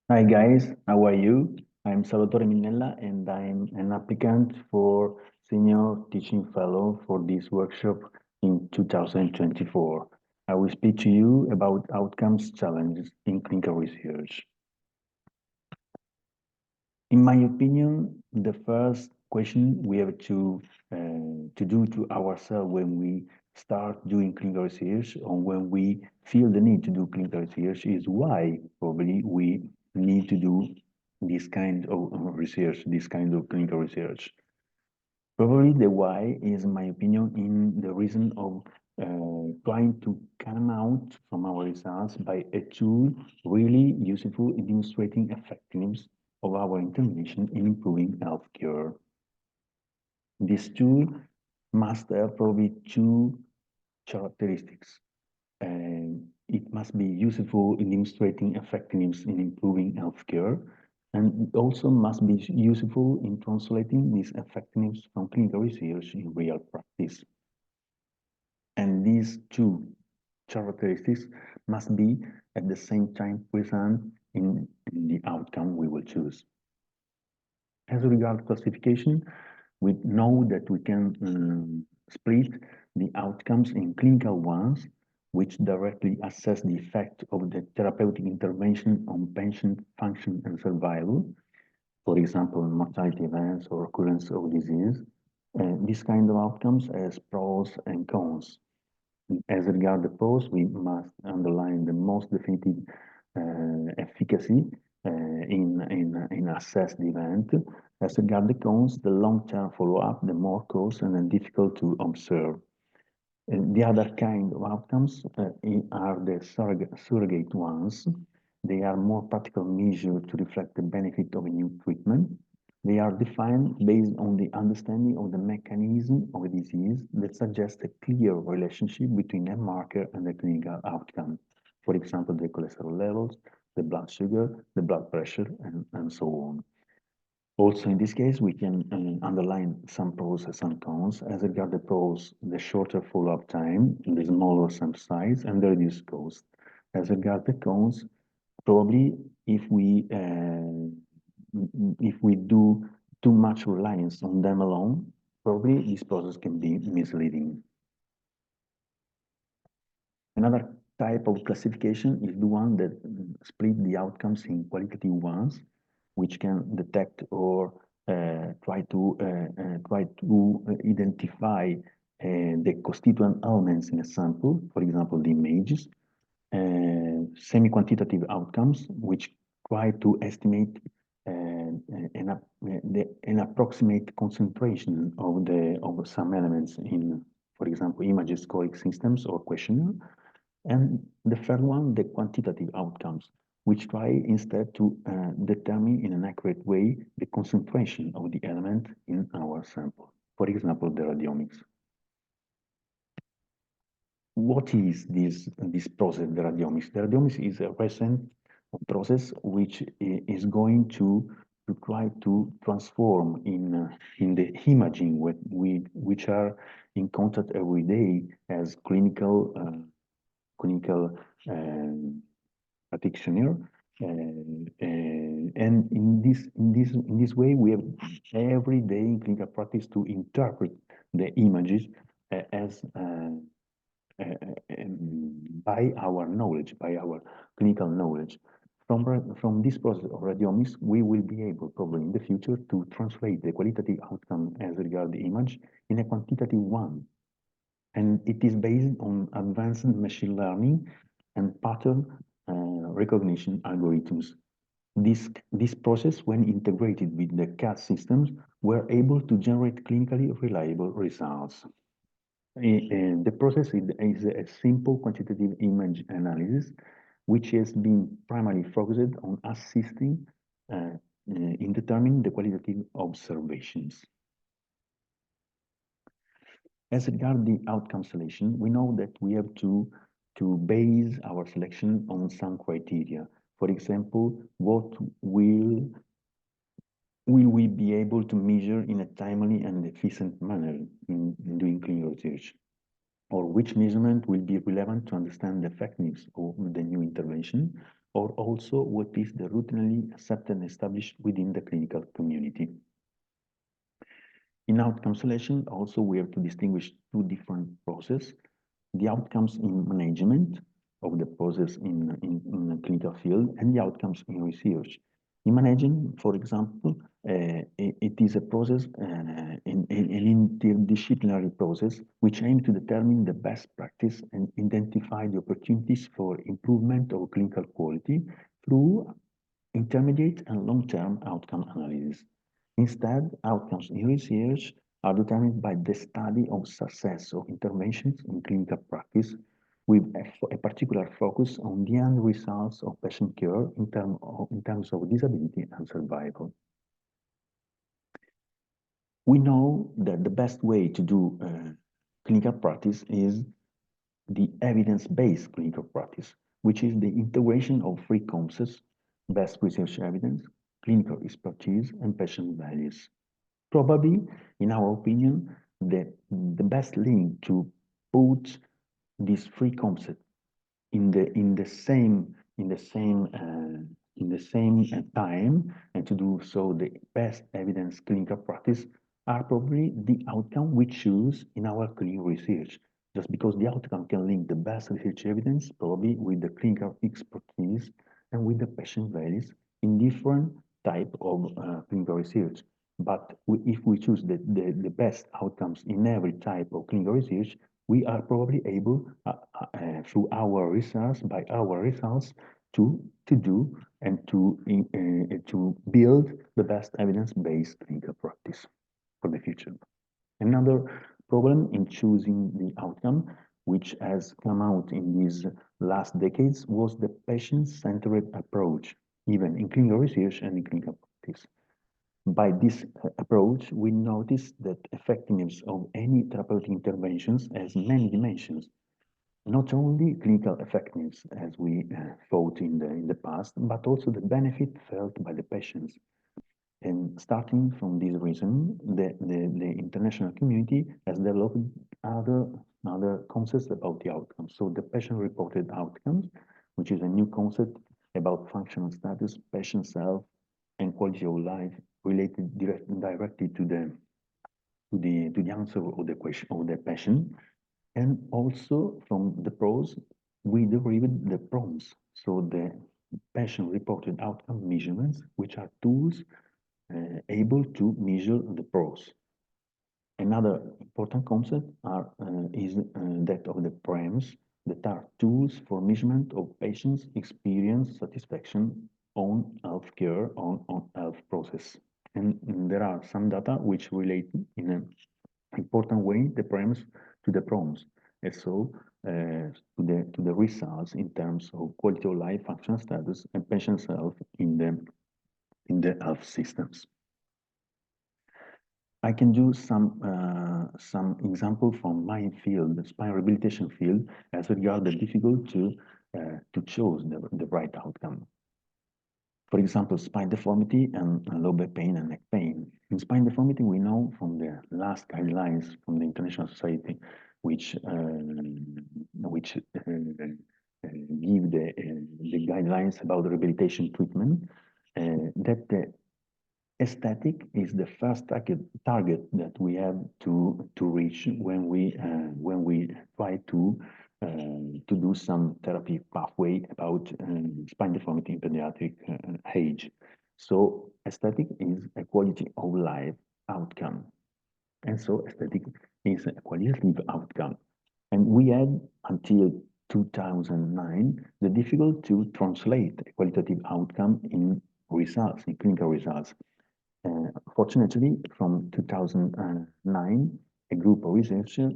Hi guys, how are you? I'm Salvatore Minella and I'm an applicant for Senior Teaching Fellow for this workshop in 2024. I will speak to you about outcomes challenges in clinical research. In my opinion, the first question we have to do to ourselves when we start doing clinical research or when we feel the need to do clinical research is why probably we need to do this kind of research, this kind of clinical research. Probably the why is, in my opinion, in the reason of trying to come out from our results by a tool really useful in demonstrating effectiveness of our intervention in improving healthcare. This tool must have probably two characteristics. It must be useful in demonstrating effectiveness in improving healthcare, and it also must be useful in translating this effectiveness from clinical research in real practice. And these two characteristics must be at the same time present in the outcome we will choose. As regards classification, we know that we can split the outcomes in clinical ones, which directly assess the effect of the therapeutic intervention on patient function and survival, for example, mortality events or occurrence of disease. This kind of outcomes has pros and cons. As regards the pros, we must underline the most definitive efficacy in assess the event. As regards the cons, the long-term follow-up, the more costly and then difficult to observe. The other kind of outcomes are the surrogate ones. They are more practical measures to reflect the benefit of a new treatment. They are defined based on the understanding of the mechanism of a disease that suggests a clear relationship between a marker and the clinical outcome. For example, the cholesterol levels, the blood sugar, the blood pressure, and so on. Also, in this case, we can underline some pros and some cons. As regard the pros, the shorter follow-up time, the smaller sample size, and the reduced cost. As regard the cons, probably if we do too much reliance on them alone, probably this process can be misleading. Another type of classification is the one that split the outcomes in qualitative ones, which can detect or try to identify the constituent elements in a sample, for example, the images, semi-quantitative outcomes, which try to estimate an approximate concentration of some elements in, for example, images, scoring systems, or questionnaire. And the third one, the quantitative outcomes, which try instead to determine in an accurate way the concentration of the element in our sample. For example, the radiomics. What is this process, the radiomics? The radiomics is a recent process which is going to try to transform in the imaging which are in contact every day as clinical practitioner. And in this way, we have every day in clinical practice to interpret the images as by our knowledge, by our clinical knowledge. From this process of radiomics, we will be able probably in the future to translate the qualitative outcome as regard the image in a quantitative one. And it is based on advanced machine learning and pattern recognition algorithms. This process, when integrated with the CAD systems, were able to generate clinically reliable results. The process is a simple quantitative image analysis, which has been primarily focused on assisting in determining the qualitative observations. As regards the outcome selection, we know that we have to base our selection on some criteria. For example, what will we be able to measure in a timely and efficient manner in doing clinical research? Or which measurement will be relevant to understand the effectiveness of the new intervention? or also what is the routinely accepted and established within the clinical community. In outcome selection, also we have to distinguish two different processes: the outcomes in management of the process in the clinical field and the outcomes in research. In managing, for example, it is a process, an interdisciplinary process, which aims to determine the best practice and identify the opportunities for improvement of clinical quality through intermediate and long-term outcome analysis. Instead, outcomes in research are determined by the study of success of interventions in clinical practice, with a particular focus on the end results of patient care in terms of disability and survival. We know that the best way to do clinical practice is the evidence-based clinical practice, which is the integration of three concepts: best research evidence, clinical expertise, and patient values. Probably, in our opinion, the best link to put these three concepts in the same time, and to do so the best evidence clinical practice are probably the outcome we choose in our clinical research. Just because the outcome can link the best research evidence probably with the clinical expertise and with the patient values in different type of clinical research. But if we choose the best outcomes in every type of clinical research, we are probably able, through our results, by our results, to do and to build the best evidence-based clinical practice for the future. Another problem in choosing the outcome, which has come out in these last decades, was the patient-centered approach, even in clinical research and in clinical practice. By this approach, we notice that effectiveness of any therapeutic interventions has many dimensions, not only clinical effectiveness, as we thought in the past, but also the benefit felt by the patients. And starting from this reason, the international community has developed other concepts about the outcomes. So the patient-reported outcomes, which is a new concept about functional status, patient health, and quality of life related directly to the answer of the question of the patient. And also from the pros, we derived the prompts. So the patient-reported outcome measurements, which are tools able to measure the pros. Another important concept is that of the PREMs, that are tools for measurement of patients' experience satisfaction on healthcare, on health process. And there are some data which relate in an important way the PREMs to the PROMs, and so to the results in terms of quality of life, functional status, and patient health in the health systems. I can do some example from my field, the spine rehabilitation field, as regard the difficult to choose the right outcome. For example, spine deformity and low back pain and neck pain. In spine deformity, we know from the last guidelines from the International Society, which give the guidelines about the rehabilitation treatment, that the aesthetic is the first target that we have to reach when we try to do some therapy pathway about spine deformity in pediatric age. So aesthetic is a quality of life outcome, and so aesthetic is a qualitative outcome. And we had until 2009 the difficult to translate a qualitative outcome in results, in clinical results. Fortunately, from 2009, a group of researchers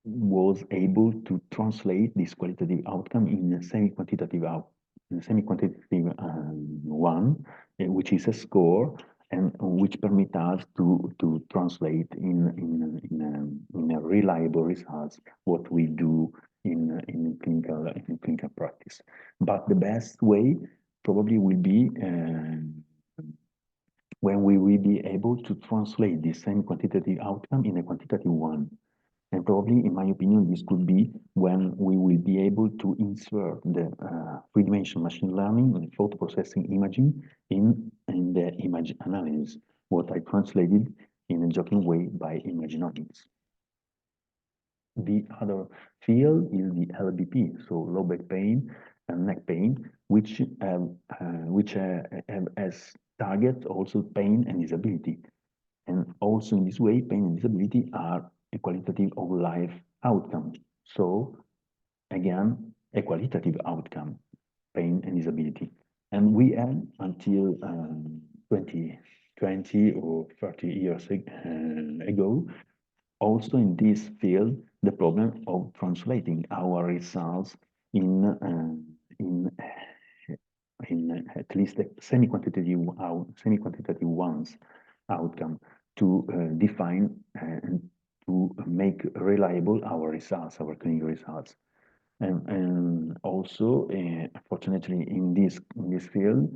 was able to translate this qualitative outcome in a semi-quantitative one, which is a score, and which permit us to translate in a reliable results what we do in clinical practice. But the best way probably will be when we will be able to translate the same quantitative outcome in a quantitative one. And And probably, in my opinion, this could be when we will be able to insert the three-dimensional machine learning and thought processing imaging in the image analysis, what I translated in a joking way by imaginomics. The other field is the LBP, so low back pain and neck pain, which have as target also pain and disability. And also in this way, pain and disability are a qualitative of life outcome. So again, a qualitative outcome, pain and disability. And we had until 2020 or 30 years ago, also in this field, the problem of translating our results in at least a semi-quantitative ones outcome to define and to make reliable our results, our clinical results. And also, fortunately, in this field,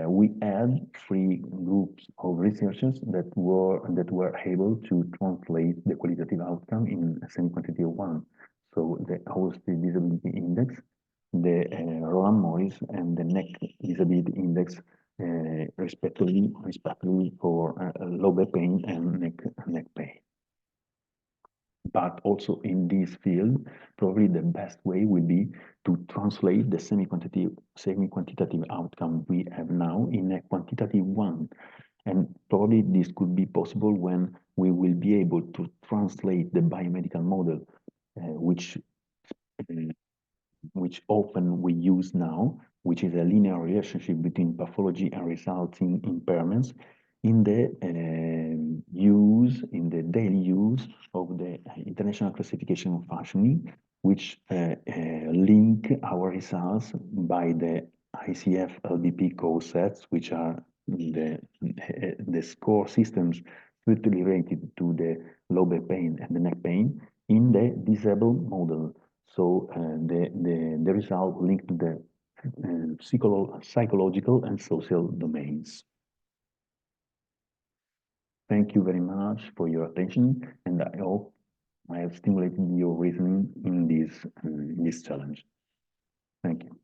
we had three groups of researchers that were able to translate the qualitative outcome in a semi-quantitative one. So the Holistic Disability Index, the Roland Morris, and the Neck Disability Index, respectively for low back pain and neck pain. But also in this field, probably the best way will be to translate the semi-quantitative outcome we have now in a quantitative one. And probably this could be possible when we will be able to translate the biomedical model, which often we use now, which is a linear relationship between pathology and resulting impairments, in the daily use of the International Classification of Functioning, which link our results by the ICF LBP core sets, which are the score systems strictly related to the low back pain and the neck pain in the disabled model. So the result linked to the psychological and social domains. Thank you very much for your attention, and I hope I have stimulated your reasoning in this challenge. Thank you.